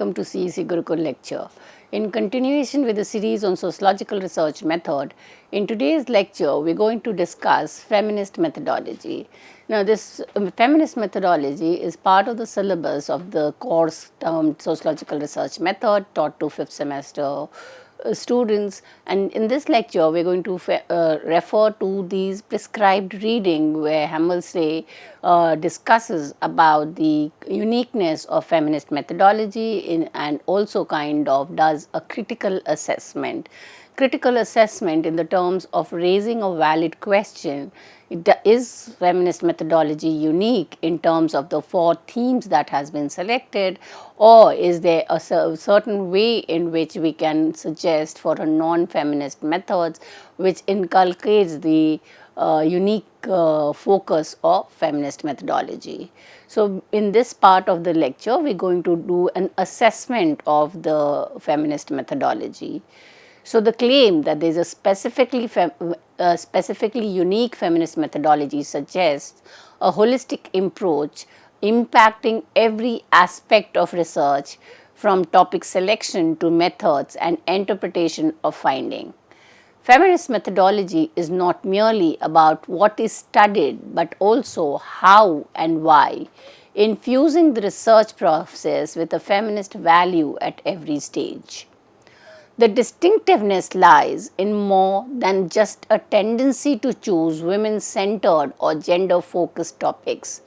welcome to CEC Gurukul lecture. In continuation with the series on sociological research method, in today's lecture we are going to discuss feminist methodology. Now this feminist methodology is part of the syllabus of the course termed sociological research method taught to 5th semester students, and in this lecture we are going to refer to these prescribed reading where Hammersley discusses about the uniqueness of feminist methodology and also kind of does a critical assessment. Critical assessment in the terms of raising a valid question. Is feminist methodology unique in terms of the 4 themes that has been selected, or is there a certain way in which we can suggest for a non-feminist methods which inculcates the unique focus of feminist methodology. So, in this part of the lecture we are going to do an assessment of the feminist methodology. So, the claim that there is a specifically unique feminist methodology suggests a holistic approach impacting every aspect of research from topic selection to methods and interpretation of finding. Feminist methodology is not merely about what is studied, but also how and why, infusing the research process with a feminist value at every stage. The distinctiveness lies in more than just a tendency to choose women-centered or gender-focused topics.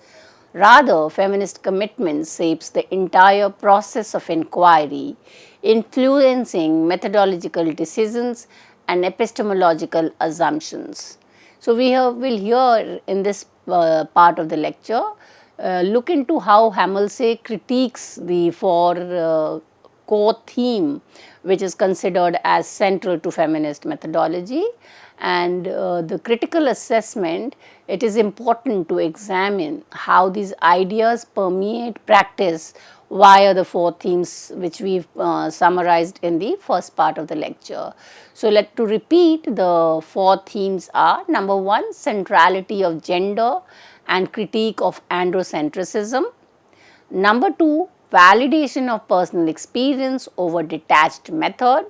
Rather, feminist commitment shapes the entire process of inquiry, influencing methodological decisions and epistemological assumptions. So, we will here in this part of the lecture look into how Hammersley critiques the 4 core theme which is considered as central to feminist methodology, and the critical assessment, it is important to examine how these ideas permeate practice via the 4 themes which we have summarized in the first part of the lecture. So, to repeat, the 4 themes are: number 1, centrality of gender and critique of androcentrism; number 2, validation of personal experience over detached method;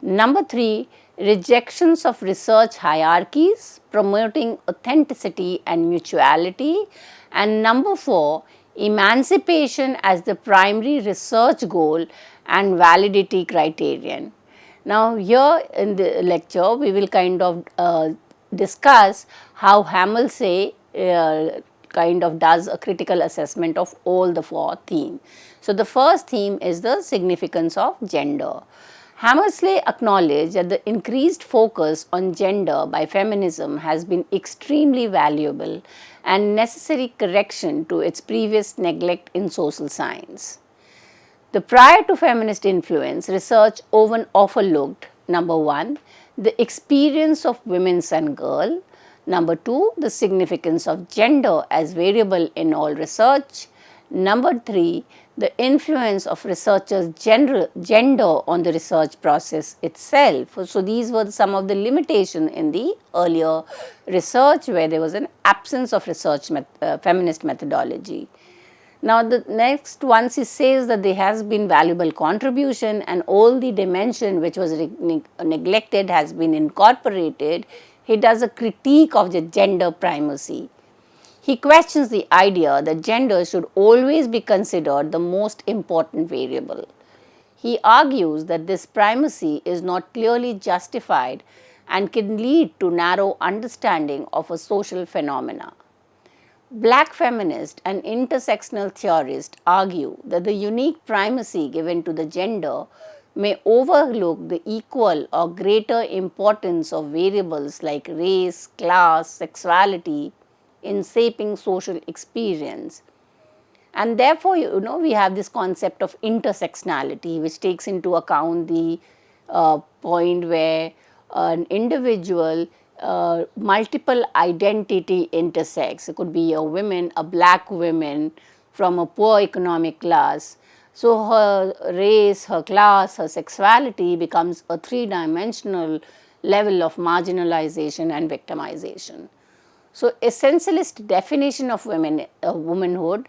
number 3, rejections of research hierarchies, promoting authenticity and mutuality; and number 4, emancipation as the primary research goal and validity criterion. Now, here in the lecture we will kind of discuss how Hammersley kind of does a critical assessment of all the 4 themes. So, the first theme is the significance of gender. Hammersley acknowledged that the increased focus on gender by feminism has been extremely valuable and necessary correction to its previous neglect in social science. The prior to feminist influence, research often overlooked: number 1, the experience of women's and girl; number 2, the significance of gender as variable in all research; number 3, the influence of researchers' gender on the research process itself. So, these were some of the limitations in the earlier research where there was an absence of research feminist methodology. Now, the next, once he says that there has been valuable contribution and all the dimension which was neglected has been incorporated, he does a critique of the gender primacy. He questions the idea that gender should always be considered the most important variable. He argues that this primacy is not clearly justified and can lead to narrow understanding of a social phenomena. Black feminists and intersectional theorists argue that the unique primacy given to the gender may overlook the equal or greater importance of variables like race, class, sexuality in shaping social experience. And therefore, we have this concept of intersectionality which takes into account the point where an individual multiple identity intersects. It could be a woman, a black woman from a poor economic class. So, her race, her class, her sexuality becomes a 3-dimensional level of marginalization and victimization. So, essentialist definition of womanhood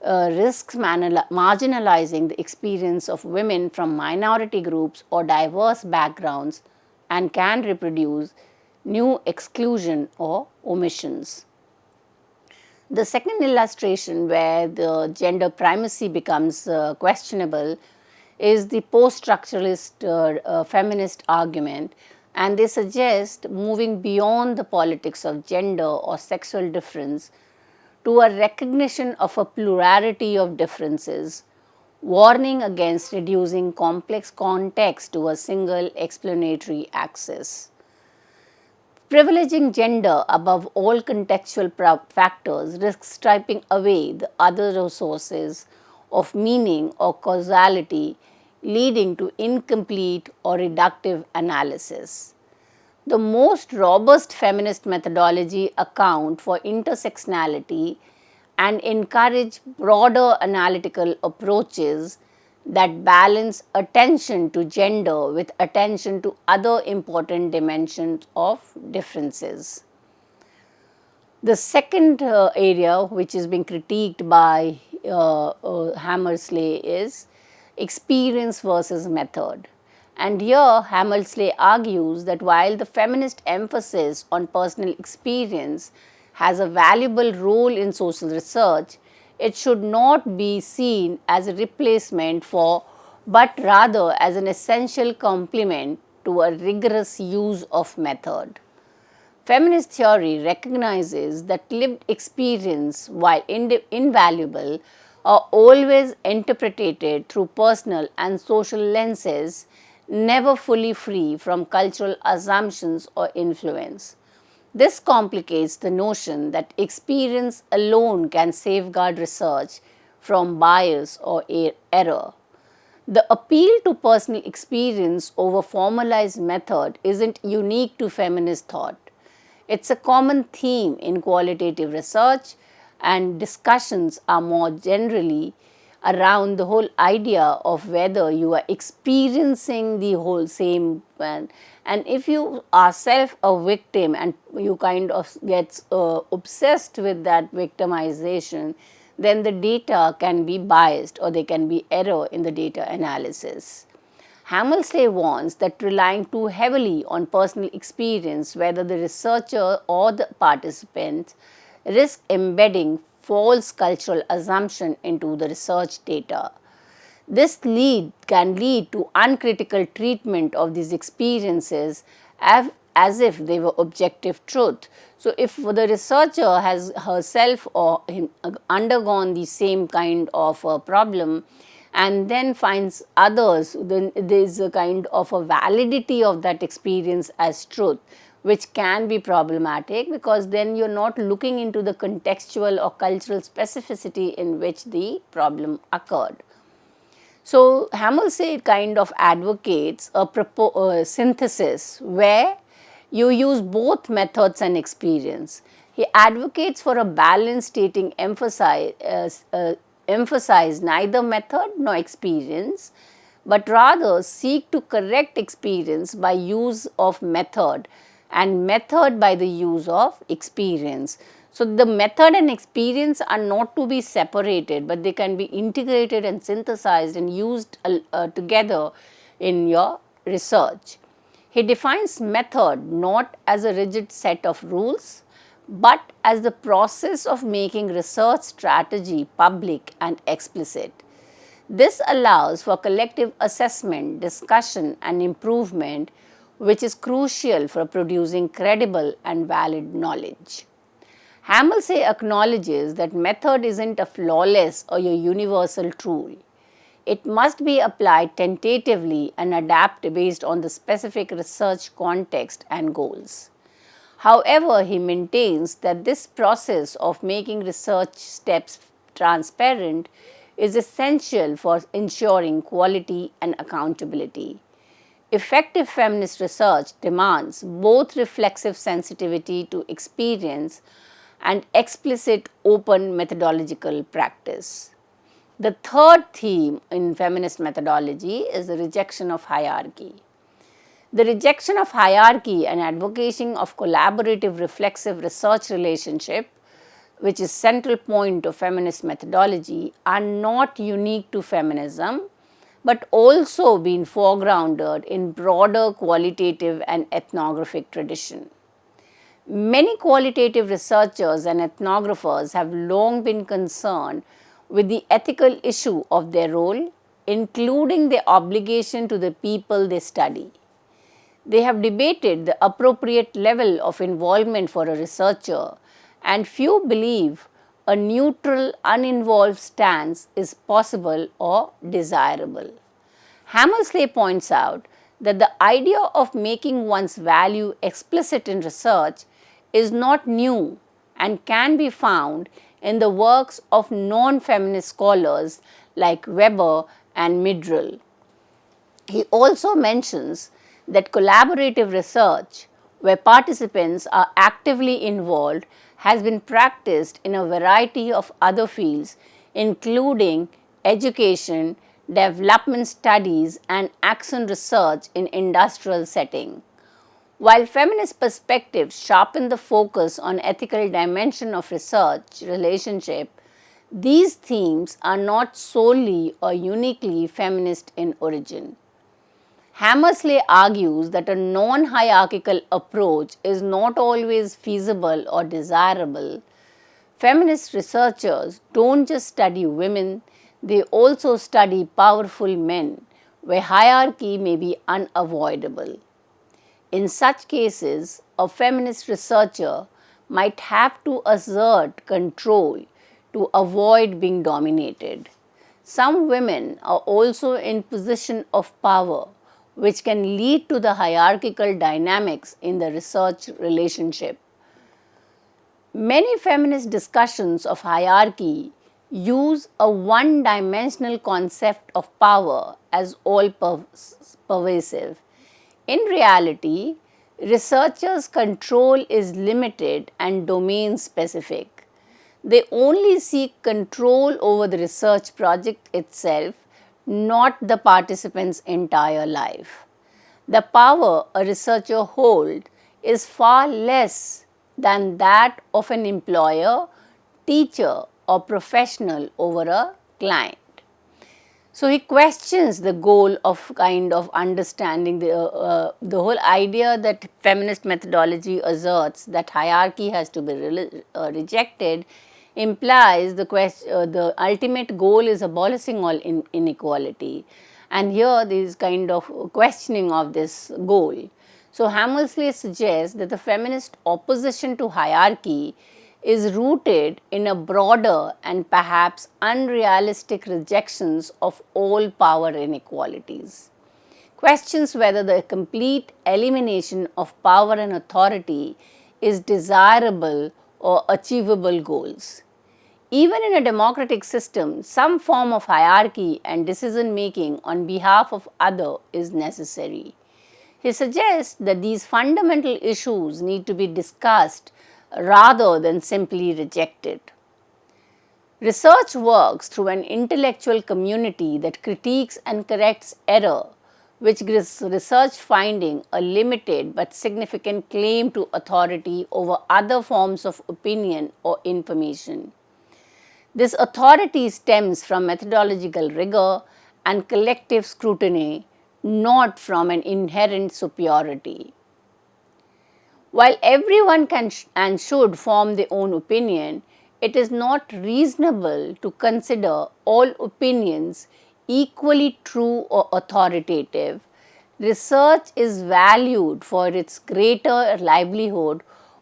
risks marginalizing the experience of women from minority groups or diverse backgrounds and can reproduce new exclusion or omissions. The second illustration where the gender primacy becomes questionable is the post-structuralist feminist argument, and they suggest moving beyond the politics of gender or sexual difference to a recognition of a plurality of differences, warning against reducing complex context to a single explanatory axis. Privileging gender above all contextual factors risks stripping away the other sources of meaning or causality, leading to incomplete or reductive analysis. The most robust feminist methodology account for intersectionality and encourage broader analytical approaches that balance attention to gender with attention to other important dimensions of differences. The second area which is being critiqued by Hammersley is experience versus method. And here Hammersley argues that while the feminist emphasis on personal experience has a valuable role in social research, it should not be seen as a replacement for, but rather as an essential complement to a rigorous use of method. Feminist theory recognizes that lived experience, while invaluable, are always interpreted through personal and social lenses, never fully free from cultural assumptions or influence. This complicates the notion that experience alone can safeguard research from bias or error. The appeal to personal experience over formalized method isn't unique to feminist thought. It's a common theme in qualitative research, and discussions are more generally around the whole idea of whether you are experiencing the whole same and if you are self a victim and you kind of gets obsessed with that victimization, then the data can be biased or there can be error in the data analysis. Hammersley warns that relying too heavily on personal experience, whether the researcher or the participant, risk embedding false cultural assumption into the research data. This can lead to uncritical treatment of these experiences as if they were objective truth. So, if the researcher has herself or undergone the same kind of a problem and then finds others, then there is a kind of a validity of that experience as truth, which can be problematic because then you are not looking into the contextual or cultural specificity in which the problem occurred. So, Hammersley kind of advocates a synthesis where you use both methods and experience. He advocates for a balance stating emphasize neither method nor experience, but rather seek to correct experience by use of method and method by the use of experience. So, the method and experience are not to be separated, but they can be integrated and synthesized and used together in your research. He defines method not as a rigid set of rules, but as the process of making research strategy public and explicit. This allows for collective assessment, discussion and improvement, which is crucial for producing credible and valid knowledge. Hammersley acknowledges that method isn't a flawless or a universal tool. It must be applied tentatively and adapt based on the specific research context and goals. However, he maintains that this process of making research steps transparent is essential for ensuring quality and accountability. Effective feminist research demands both reflexive sensitivity to experience and explicit open methodological practice. The third theme in feminist methodology is the rejection of hierarchy. The rejection of hierarchy and advocating of collaborative reflexive research relationship which is central point of feminist methodology, are not unique to feminism, but also been foregrounded in broader qualitative and ethnographic tradition. Many qualitative researchers and ethnographers have long been concerned with the ethical issue of their role, including their obligation to the people they study. They have debated the appropriate level of involvement for a researcher, and few believe a neutral, uninvolved stance is possible or desirable. Hammersley points out that the idea of making one's value explicit in research is not new and can be found in the works of non-feminist scholars like Weber and Midrell. He also mentions that collaborative research, where participants are actively involved, has been practiced in a variety of other fields, including education, development studies, and action research in industrial setting. While feminist perspectives sharpen the focus on ethical dimension of research relationship, these themes are not solely or uniquely feminist in origin. Hammersley argues that a non-hierarchical approach is not always feasible or desirable. Feminist researchers don't just study women, they also study powerful men, where hierarchy may be unavoidable. In such cases, a feminist researcher might have to assert control to avoid being dominated. Some women are also in position of power, which can lead to the hierarchical dynamics in the research relationship. Many feminist discussions of hierarchy use a one-dimensional concept of power as all-pervasive. In reality, researchers' control is limited and domain-specific. They only seek control over the research project itself, not the participant's entire life. The power a researcher holds is far less than that of an employer, teacher, or professional over a client. So he questions the goal of kind of understanding the whole idea that feminist methodology asserts that hierarchy has to be rejected implies the ultimate goal is abolishing all inequality. And here there is kind of questioning of this goal. So Hammersley suggests that the feminist opposition to hierarchy is rooted in a broader and perhaps unrealistic rejections of all power inequalities. Questions whether the complete elimination of power and authority is desirable or achievable goals. Even in a democratic system, some form of hierarchy and decision making on behalf of others is necessary. He suggests that these fundamental issues need to be discussed rather than simply rejected. Research works through an intellectual community that critiques and corrects error, which gives research finding a limited but significant claim to authority over other forms of opinion or information. This authority stems from methodological rigor and collective scrutiny, not from an inherent superiority. While everyone can and should form their own opinion, it is not reasonable to consider all opinions equally true or authoritative. Research is valued for its greater livelihood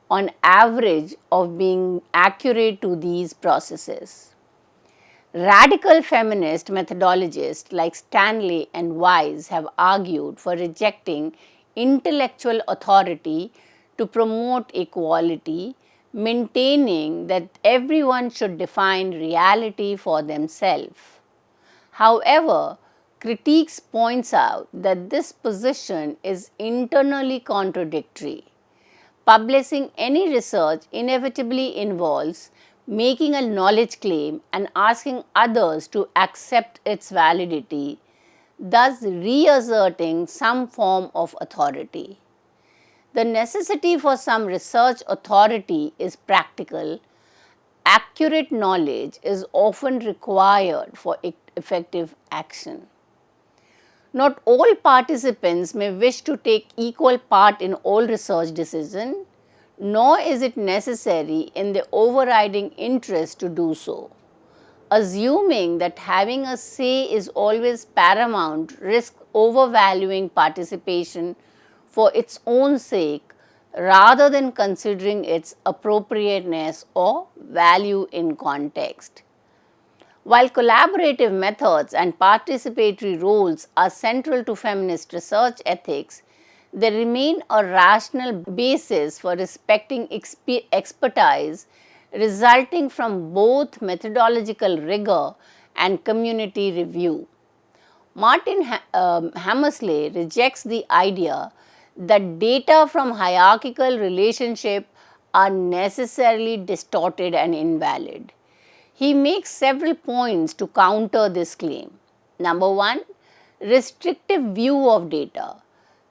on average of being accurate to these processes. Radical feminist methodologists like Stanley and Wise have argued for rejecting intellectual authority to promote equality, maintaining that everyone should define reality for themselves. However, critiques points out that this position is internally contradictory. Publishing any research inevitably involves making a knowledge claim and asking others to accept its validity, thus reasserting some form of authority. The necessity for some research authority is practical, accurate knowledge is often required for effective action. Not all participants may wish to take equal part in all research decisions, nor is it necessary in the overriding interest to do so. Assuming that having a say is always paramount risks overvaluing participation for its own sake rather than considering its appropriateness or value in context. While collaborative methods and participatory roles are central to feminist research ethics, they remain a rational basis for respecting expertise resulting from both methodological rigor and community review. Martin Hammersley rejects the idea that data from hierarchical relationships are necessarily distorted and invalid. He makes several points to counter this claim. Number one, restrictive view of data.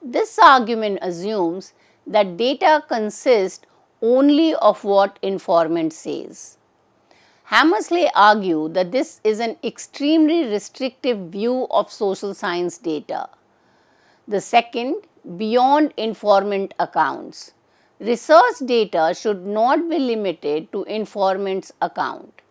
This argument assumes that data consists only of what informant says. Hammersley argued that this is an extremely restrictive view of social science data. The second, beyond informant accounts. Research data should not be limited to informant's account.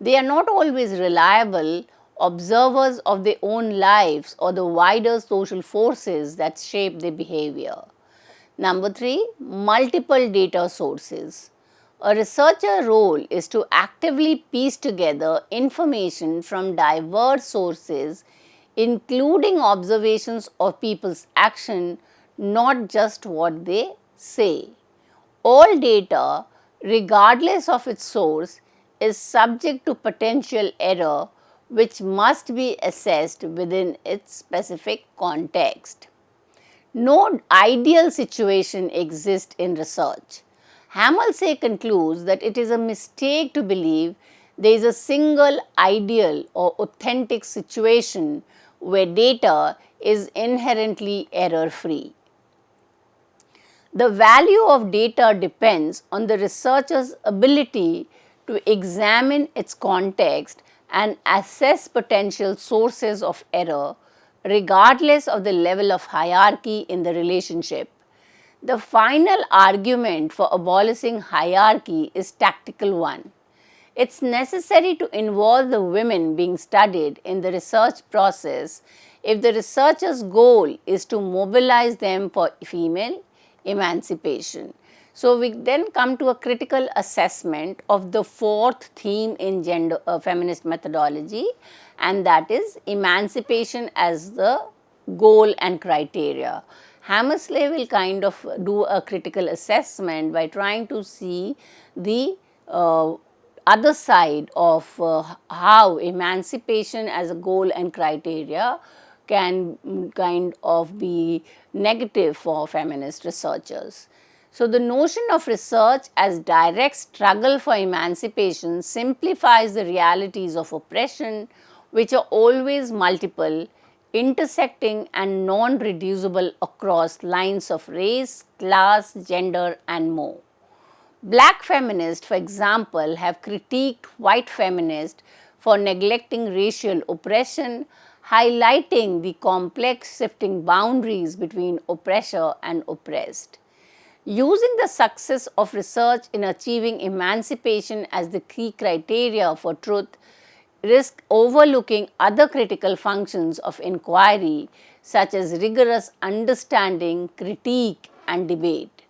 They are not always reliable observers of their own lives or the wider social forces that shape their behavior. Number three, multiple data sources. A researcher's role is to actively piece together information from diverse sources, including observations of people's action, not just what they say. All data, regardless of its source, is subject to potential error, which must be assessed within its specific context. No ideal situation exists in research. Hammersley concludes that it is a mistake to believe there is a single ideal or authentic situation where data is inherently error-free. The value of data depends on the researcher's ability to examine its context and assess potential sources of error, regardless of the level of hierarchy in the relationship. The final argument for abolishing hierarchy is tactical one. It's necessary to involve the women being studied in the research process if the researcher's goal is to mobilize them for female emancipation. So, we then come to a critical assessment of the fourth theme in feminist methodology, and that is emancipation as the goal and criteria. Hammersley will kind of do a critical assessment by trying to see the other side of how emancipation as a goal and criteria can kind of be negative for feminist researchers. So, the notion of research as direct struggle for emancipation simplifies the realities of oppression, which are always multiple, intersecting and non-reducible across lines of race, class, gender and more. Black feminists, for example, have critiqued white feminists for neglecting racial oppression, highlighting the complex shifting boundaries between oppressor and oppressed. Using the success of research in achieving emancipation as the key criteria for truth risk overlooking other critical functions of inquiry such as rigorous understanding, critique and debate.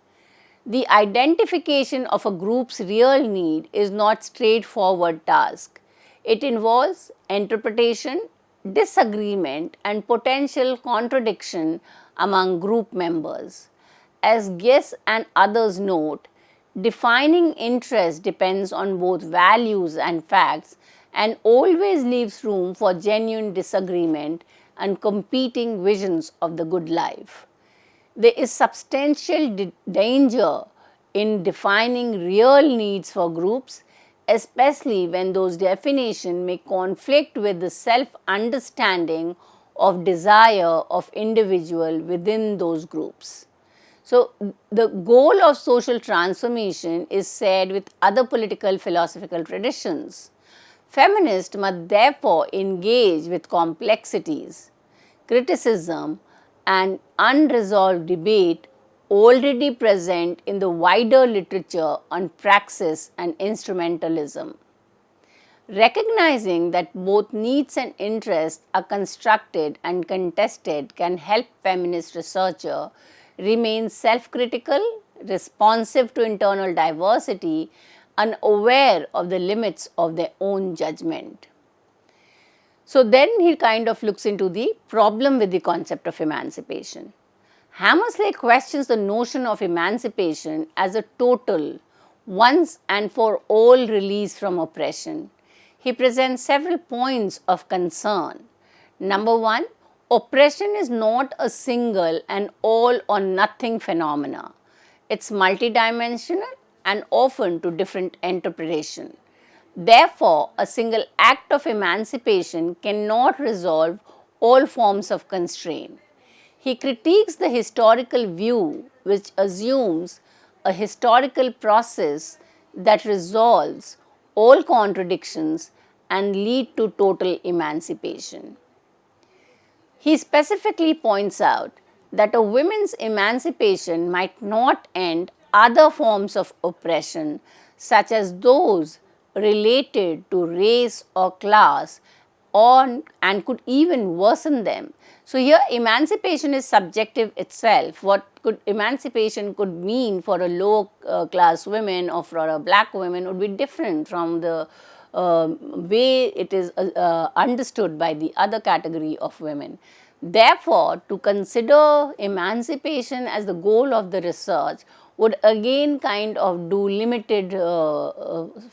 The identification of a group's real need is not a straightforward task. It involves interpretation, disagreement and potential contradiction among group members. As guests and others note, defining interest depends on both values and facts and always leaves room for genuine disagreement and competing visions of the good life. There is substantial danger in defining real needs for groups, especially when those definitions may conflict with the self-understanding of desire of individual within those groups. So, the goal of social transformation is shared with other political philosophical traditions. Feminists must therefore engage with complexities, criticism, and unresolved debate already present in the wider literature on praxis and instrumentalism. Recognizing that both needs and interests are constructed and contested can help feminist researchers remain self-critical, responsive to internal diversity, and aware of the limits of their own judgment. So then he kind of looks into the problem with the concept of emancipation. Hammersley questions the notion of emancipation as a total, once and for all release from oppression. He presents several points of concern. Number one, oppression is not a single and all or nothing phenomena. It's multidimensional and often to different interpretation. Therefore, a single act of emancipation cannot resolve all forms of constraint. He critiques the historical view, which assumes a historical process that resolves all contradictions and lead to total emancipation. He specifically points out that a women's emancipation might not end other forms of oppression, such as those related to race or class, and could even worsen them. So here emancipation is subjective itself. What could emancipation could mean for a low class woman or for a black woman would be different from the way it is understood by the other category of women. Therefore, to consider emancipation as the goal of the research would again kind of do limited,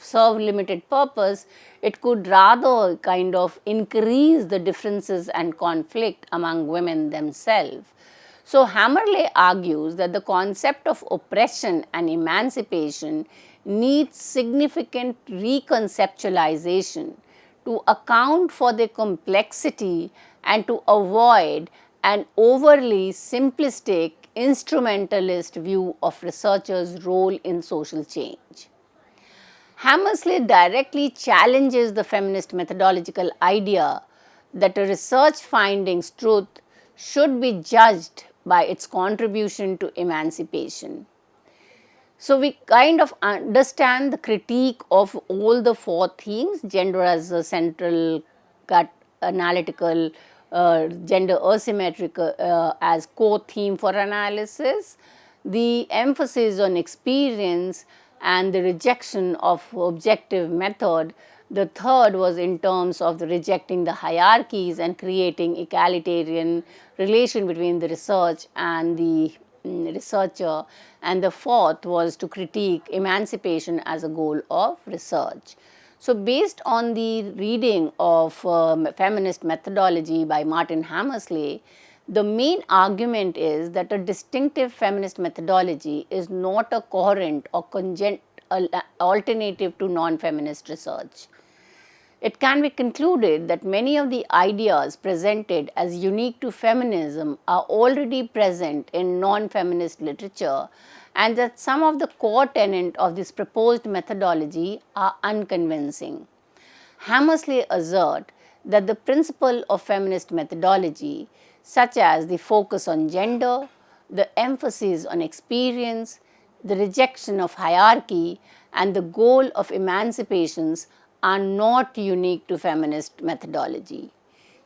serve limited purpose. It could rather kind of increase the differences and conflict among women themselves. So, Hammersley argues that the concept of oppression and emancipation needs significant reconceptualization to account for their complexity and to avoid an overly simplistic instrumentalist view of researchers' role in social change. Hammersley directly challenges the feminist methodological idea that a research finding's truth should be judged by its contribution to emancipation. So, we kind of understand the critique of all the four themes: gender as a central cut, analytical, gender asymmetric as core theme for analysis, the emphasis on experience and the rejection of objective method. The third was in terms of the rejecting the hierarchies and creating egalitarian relation between the research and the researcher, and the fourth was to critique emancipation as a goal of research. So, based on the reading of Feminist Methodology by Martin Hammersley, the main argument is that a distinctive feminist methodology is not a coherent or congent alternative to non-feminist research. It can be concluded that many of the ideas presented as unique to feminism are already present in non-feminist literature, and that some of the core tenets of this proposed methodology are unconvincing. Hammersley asserts that the principle of feminist methodology, such as the focus on gender, the emphasis on experience, the rejection of hierarchy, and the goal of emancipations are not unique to feminist methodology.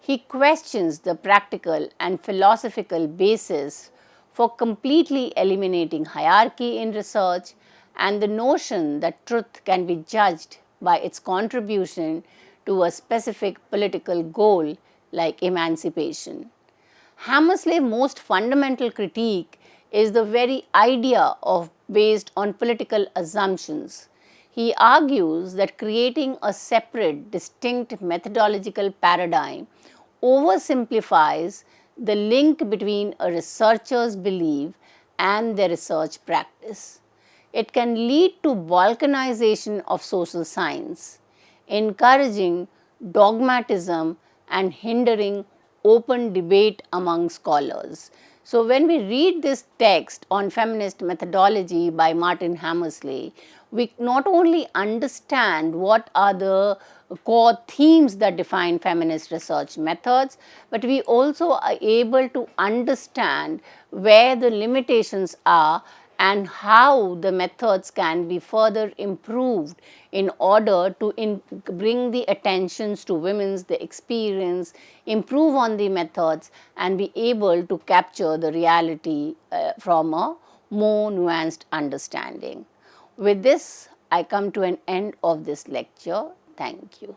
He questions the practical and philosophical basis for completely eliminating hierarchy in research and the notion that truth can be judged by its contribution to a specific political goal like emancipation. Hammersley's most fundamental critique is the very idea of based on political assumptions. He argues that creating a separate, distinct methodological paradigm oversimplifies the link between a researcher's belief and their research practice. It can lead to balkanization of social science, encouraging dogmatism and hindering open debate among scholars. So, when we read this text on feminist methodology by Martin Hammersley, we not only understand what are the core themes that define feminist research methods, but we also are able to understand where the limitations are and how the methods can be further improved in order to bring the attentions to women's the experience, improve on the methods and be able to capture the reality from a more nuanced understanding. With this, I come to an end of this lecture. Thank you.